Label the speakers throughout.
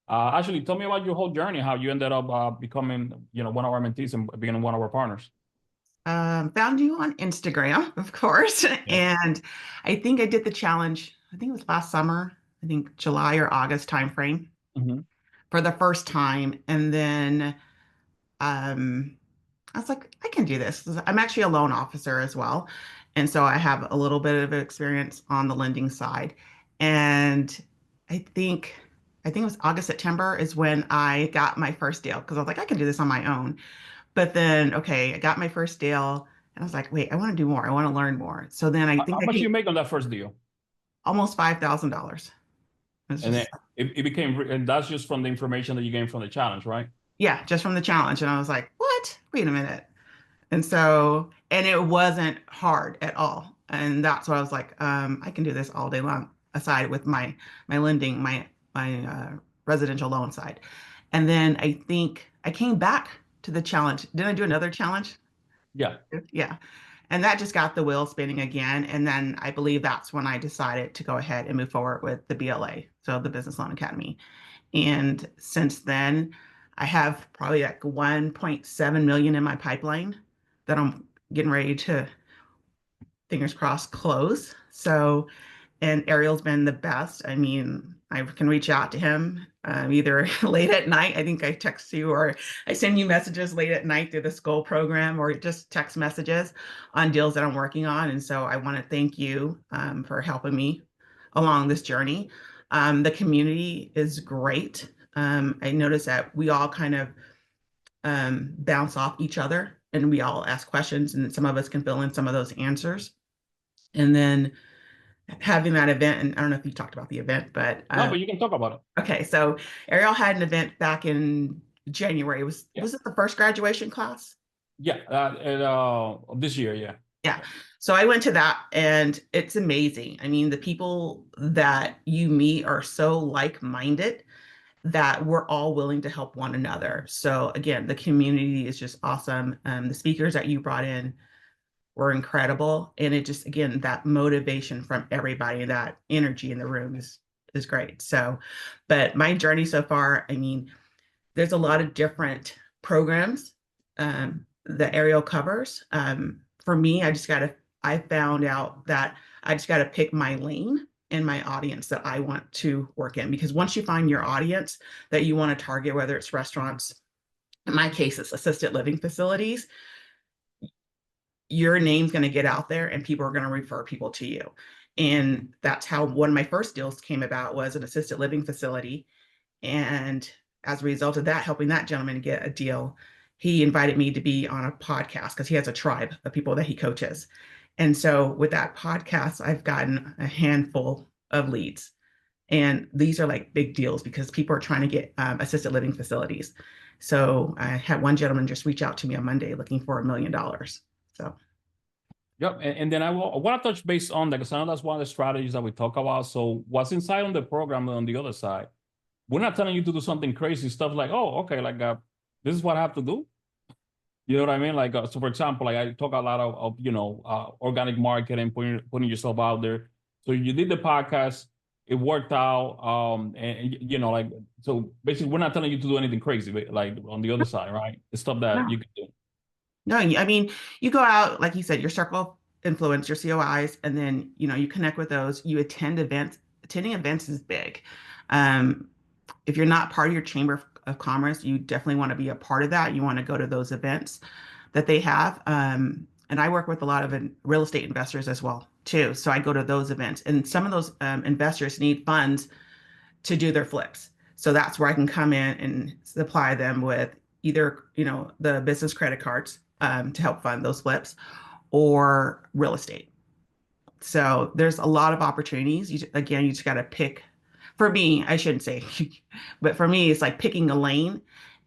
Speaker 1: Actually, tell me about your whole journey, how you ended up becoming, one of our mentees and being one of our partners.
Speaker 2: Found you on Instagram, of course.
Speaker 1: Yeah.
Speaker 2: And I think I did the challenge, I think it was last summer, I think July or August timeframe
Speaker 1: Hmm.
Speaker 2: for the first time. And then um, I was like, I can do this. I'm actually a loan officer as well. And so I have a little bit of experience on the lending side. And I think I think it was August, September is when I got my first deal because I was like, I can do this on my own. But then, okay, I got my first deal and I was like, wait, I want to do more. I want to learn more. So then I think
Speaker 1: How
Speaker 2: I
Speaker 1: much
Speaker 2: came
Speaker 1: you make on that first deal?
Speaker 2: almost $5,000. It's
Speaker 1: And then
Speaker 2: just,
Speaker 1: it became, and that's just from the information that you gained from the challenge, right?
Speaker 2: yeah, just from the challenge. And I was like, what? Wait a minute. And so, and it wasn't hard at all. And that's why I was like, I can do this all day long, aside with my lending, my residential loan side. And then I think I came back to the challenge. Didn't I do another challenge?
Speaker 1: Yeah.
Speaker 2: Yeah. And that just got the wheel spinning again. And then I believe that's when I decided to go ahead and move forward with the BLA, so the Business Loan Academy. And since then, I have probably like 1.7 million in my pipeline that I'm getting ready to, fingers crossed, close. So, and Ariel's been the best. I mean, I can reach out to him either late at night. I think I text you or I send you messages late at night through the school program or just text messages on deals that I'm working on. And so I want to thank you for helping me along this journey. The community is great. I noticed that we all kind of bounce off each other and we all ask questions, and some of us can fill in some of those answers. And then having that event, and I don't know if you talked about the event, but
Speaker 1: No, but you can talk about it.
Speaker 2: okay, so Ariel had an event back in January.
Speaker 1: Yeah.
Speaker 2: Was it the first graduation class?
Speaker 1: Yeah. This year, yeah.
Speaker 2: Yeah. So I went to that and it's amazing. I mean, the people that you meet are so like-minded that we're all willing to help one another. So again, the community is just awesome. The speakers that you brought in were incredible. And it just, again, that motivation from everybody, that energy in the room is great. So, but my journey so far, I mean, there's a lot of different programs that Ariel covers. For me, I found out that I just got to pick my lane and my audience that I want to work in. Because once you find your audience that you want to target, whether it's restaurants, in my case, it's assisted living facilities, your name's going to get out there and people are going to refer people to you. And that's how one of my first deals came about, was an assisted living facility. And as a result of that, helping that gentleman get a deal, he invited me to be on a podcast because he has a tribe of people that he coaches. And so with that podcast, I've gotten a handful of leads. And these are like big deals because people are trying to get assisted living facilities. So I had one gentleman just reach out to me on Monday looking for $1 million. So
Speaker 1: Yep. And then I want to touch base on that because I know that's one of the strategies that we talk about. So what's inside on the program on the other side? We're not telling you to do something crazy stuff like, oh, okay, like this is what I have to do. You know what I mean? Like, so for example, like I talk a lot of organic marketing, putting yourself out there. So you did the podcast, it worked out. Like, so basically we're not telling you to do anything crazy, but like on the other side, right? The stuff that
Speaker 2: no,
Speaker 1: you can do.
Speaker 2: no, I mean, you go out, like you said, your circle of influence, your COIs, and then, you connect with those, you attend events. Attending events is big. Um, if you're not part of your chamber of commerce, you definitely want to be a part of that. You want to go to those events that they have. And I work with a lot of real estate investors as well, too. So I go to those events, and some of those investors need funds to do their flips. So that's where I can come in and supply them with either, the business credit cards to help fund those flips or real estate. So there's a lot of opportunities. Again, you just got to pick. For me, I shouldn't say, but for me, it's like picking a lane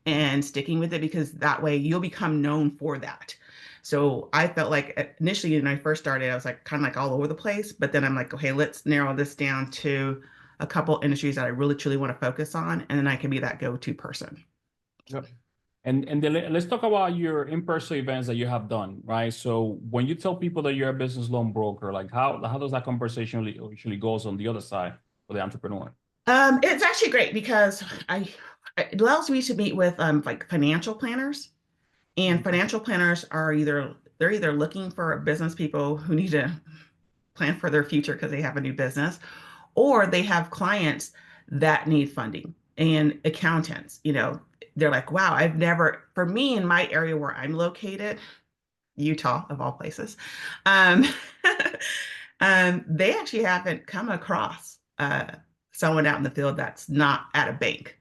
Speaker 2: and sticking with it because that way you'll become known for that. So I felt like initially when I first started, I was like kind of like all over the place, but then I'm like, okay, let's narrow this down to a couple industries that I really truly want to focus on, and then I can be that go-to person.
Speaker 1: Yep. And then let's talk about your in-person events that you have done, right? So when you tell people that you're a business loan broker, like how does that conversation usually goes on the other side for the entrepreneur?
Speaker 2: It's actually great because it allows me to meet with like financial planners, and
Speaker 1: Mhm.
Speaker 2: financial planners are either looking for business people who need to plan for their future because they have a new business, or they have clients that need funding and accountants. They're like, wow, I've never, for me in my area where I'm located, Utah of all places, um, they actually haven't come across someone out in the field that's not at a bank.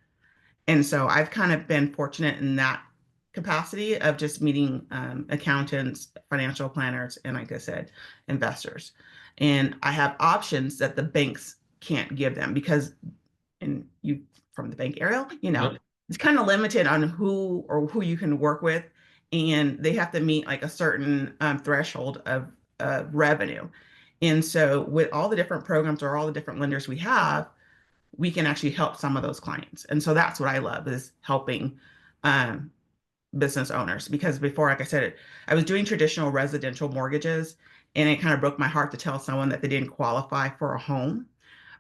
Speaker 2: And so I've kind of been fortunate in that capacity of just meeting accountants, financial planners, and like I said, investors. And I have options that the banks can't give them because, and you from the bank, Ariel,
Speaker 1: Yep.
Speaker 2: it's kind of limited on who you can work with, and they have to meet like a certain threshold of revenue. And so with all the different programs or all the different lenders we have, we can actually help some of those clients. And so that's what I love is helping um, business owners because before, like I said, I was doing traditional residential mortgages, and it kind of broke my heart to tell someone that they didn't qualify for a home.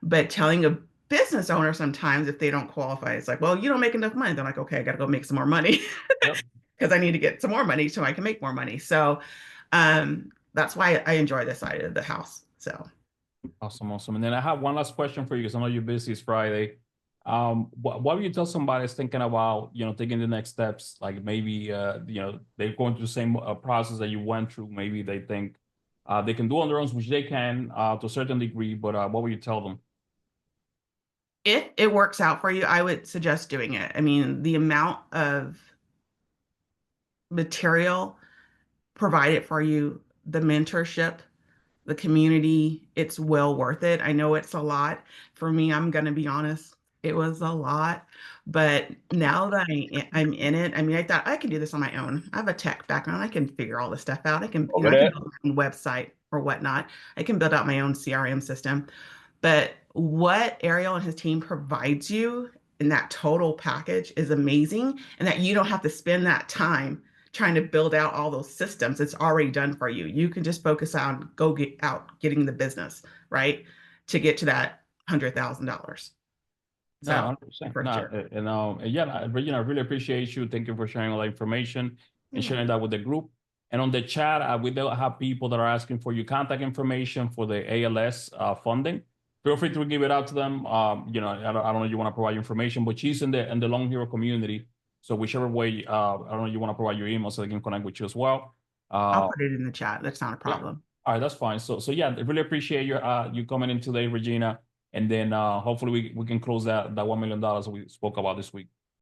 Speaker 2: But telling a business owner sometimes if they don't qualify, it's like, well, you don't make enough money. They're like, okay, I got to go make some more money
Speaker 1: Yep.
Speaker 2: because I need to get some more money so I can make more money. So that's why I enjoy this side of the house. So
Speaker 1: Awesome, awesome. And then I have one last question for you because I know you're busy. It's Friday. What would you tell somebody that's thinking about, taking the next steps? Like maybe, they're going through the same process that you went through. Maybe they think they can do on their own, which they can to a certain degree. But what would you tell them?
Speaker 2: if it works out for you, I would suggest doing it. I mean, the amount of material provided for you, the mentorship, the community, it's well worth it. I know it's a lot. For me, I'm going to be honest, it was a lot. But now that I'm in it, I mean, I thought I can do this on my own. I have a tech background. I can figure all this stuff out. I can build my own website or whatnot. I can build out my own CRM system. But what Ariel and his team provides you in that total package is amazing. And that you don't have to spend that time trying to build out all those systems. It's already done for you. You can just focus on go get out getting the business, right? To get to that $100,000.
Speaker 1: No,
Speaker 2: So
Speaker 1: 100%.
Speaker 2: for
Speaker 1: No,
Speaker 2: sure.
Speaker 1: yeah, Regina, I really appreciate you. Thank you for sharing all the information and
Speaker 2: Yeah.
Speaker 1: sharing that with the group. And on the chat, we do have people that are asking for your contact information for the ALS funding. Feel free to give it out to them. I don't know if you want to provide your information, but she's in the Long Hero community. So whichever way, I don't know, you want to provide your email so they can connect with you as well.
Speaker 2: I'll
Speaker 1: Uh,
Speaker 2: put it in the chat. That's not a
Speaker 1: yeah.
Speaker 2: problem.
Speaker 1: All right, that's fine. So yeah, I really appreciate you coming in today, Regina. And then hopefully we can close that $1 million we spoke about this week.